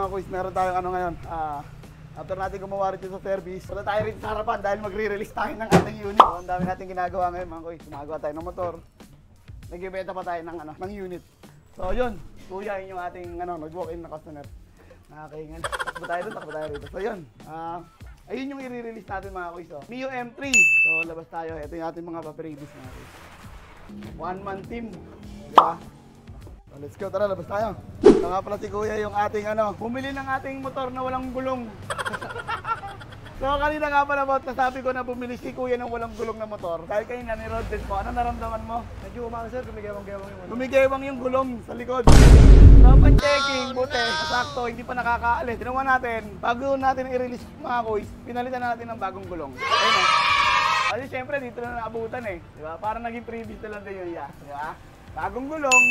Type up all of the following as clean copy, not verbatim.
mga kuys, meron tayong ano ngayon. After natin gumawa rito sa service, wala tayo rin sa harapan dahil magre-release tayo ng ating unit. So, ang dami natin ginagawa ngayon mga kuys. Gumagawa tayo ng motor. Nagbebenta pa tayo ng unit. So yun, kuya, yun yung ating nag-walk-in na customer. Nakakaingan. Takbo tayo rito. So yun, ayun yung i-release natin mga kuys. So, Mio M3. So labas tayo. Ito yung ating mga paperidis mga kuys. One-man team. Diba? So, let's go, tara, labas tayo. Ito nga pala si kuya yung ating bumili ng ating motor na walang gulong. So kanina nga pala nasabi ko na bumili si kuya ng walang gulong na motor. Dahil kanina ni road test mo, ano naramdaman mo? Medyo umang sir, gumigewang-gewang yung Gumigewang yung gulong sa likod. So pan-checking, buti, sakto, hindi pa nakakaalis. Ginawa natin, bago natin i-release mga kuys, pinalitan natin ng bagong gulong. Ayun o. Kasi syempre dito na naabutan eh. Diba? Parang naging previous na lang din yun, diba? Bagong gulong,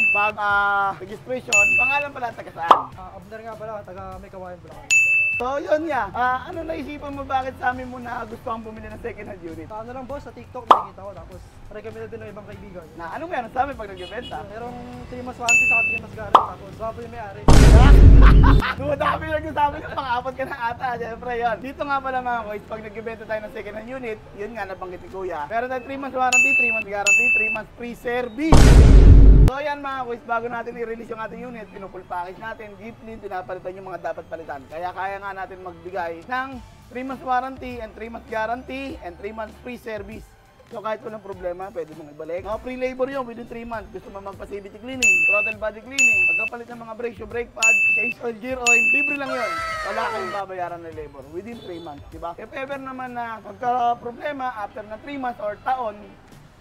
registration, pangalan pala taga saan? Abner nga pala, taga may kawayan Bulacan. So yun nga, ano naisipan mo bakit sa amin mo na gusto kang bumili ng second hand unit? Ano lang boss, sa TikTok nakikita ko tapos recommended din ng ibang kaibigan. Na anong meron sa amin pag nagbebenta? Merong 3 months warranty sa 3 months garanti tapos swapo yung may-ari. Dami nagsasabi ng pang-apat ka na ata, syempre yun. Dito nga pala mga kuys, pag nagbebenta tayo ng second hand unit, yun nga nabanggit ni kuya. Meron tayo 3 months warranty, 3 months guarantee, 3 months free service. So yan mga kuys, bago natin i-release yung ating unit, pinupull package natin, deeply pinapalitan yung mga dapat palitan. Kaya nga natin magbigay ng 3 months warranty and 3 months guarantee and 3 months free service. So kahit walang problema, pwede mong ibalik. Mga free labor yun within 3 months. Gusto mo magpa-CVT cleaning, throttle body cleaning, pagkapalit ng mga brake shoe, brake pad, change oil, gear oil, libre lang yun. Wala kayong babayaran na labor within 3 months, diba? If ever naman na magka-problema after na 3 months or taon,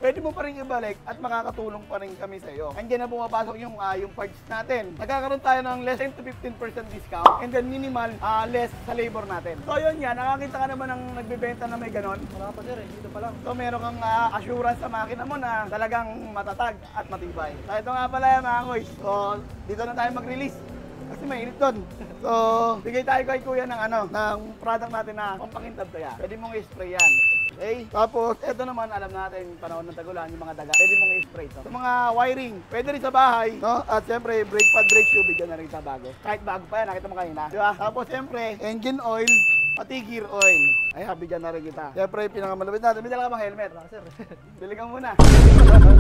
pwede mo pa rin ibalik at makakatulong pa rin kami sa iyo. Andiyan na pumapasok yung parts natin. Nagkakaroon tayo ng less 10 to 15% discount and then minimal less sa labor natin. So yun yan, nakakita ka naman ng nagbebenta na may ganon. Wala pa sir, dito pa lang. So meron kang assurance sa makina mo na talagang matatag at matibay. So ito nga pala yan mga kuys. So dito na tayo mag-release. Kasi mainit doon. So bigay tayo kay kuya ng ng product natin na pampakintab kaya. Pwede mong i-spray yan. Okay? Tapos, ito naman, alam natin, panahon ng tagulan, yung mga daga, pwede mong i-spray ito. Sa mga wiring, pwede rin sa bahay, no? At siyempre, brake pad, brake shoe, bigyan na rin sa bago. Kahit bago pa yan, nakita mo kanina. Diba? Tapos, siyempre, engine oil, pati gear oil. Ay, bigyan na rin kita. Siyempre, pinakamalapit natin, bigyan ka bang helmet? Wala sir. Bili ka muna.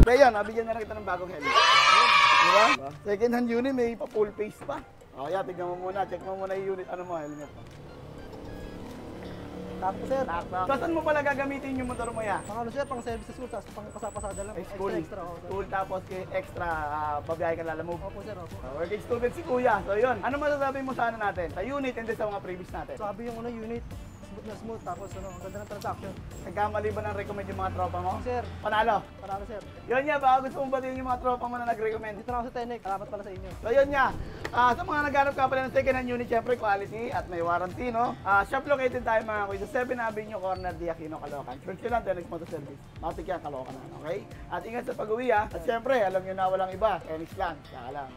Kaya yun, bigyan na rin kita ng bagong helmet. Diba? Second hand unit, may pa-full face pa. O, kaya, tignan mo muna, check mo muna yung unit, helmet mo. Tapos sir, So, saan mo pala gagamitin yung motor mo ya? pang sir, pang service sa school, tapos pang pasapasada lang. School, Extra. school tapos extra babiyahe ka lalamove. Opo sir, opo. Working student si kuya. So yun, ano masasabi mo sa natin? Sa unit and sa mga previous natin? Sabi yung unit, smooth na smooth, tapos ang ganda ng transaction. Nagkamali ba ng recommend yung mga tropa mo? Sir, Panalo. parang sir. Yun nga, baka gusto mong batiin yung mga tropa mo na nag-recommend. Dito na ako sa Tenec, salamat pala sa inyo. So yun nga, sa mga naghanap ka pala ng second hand unit, syempre quality at may warranty, no? Shop located tayo mga kuya sa 7 Avenue Corner, Diakino, Caloocan. Search nyo lang, Telex Motor Service. Matik yan, Caloocan na, okay? At ingat sa pag-uwi At syempre, alam nyo na walang iba, Enix lang, saka lang.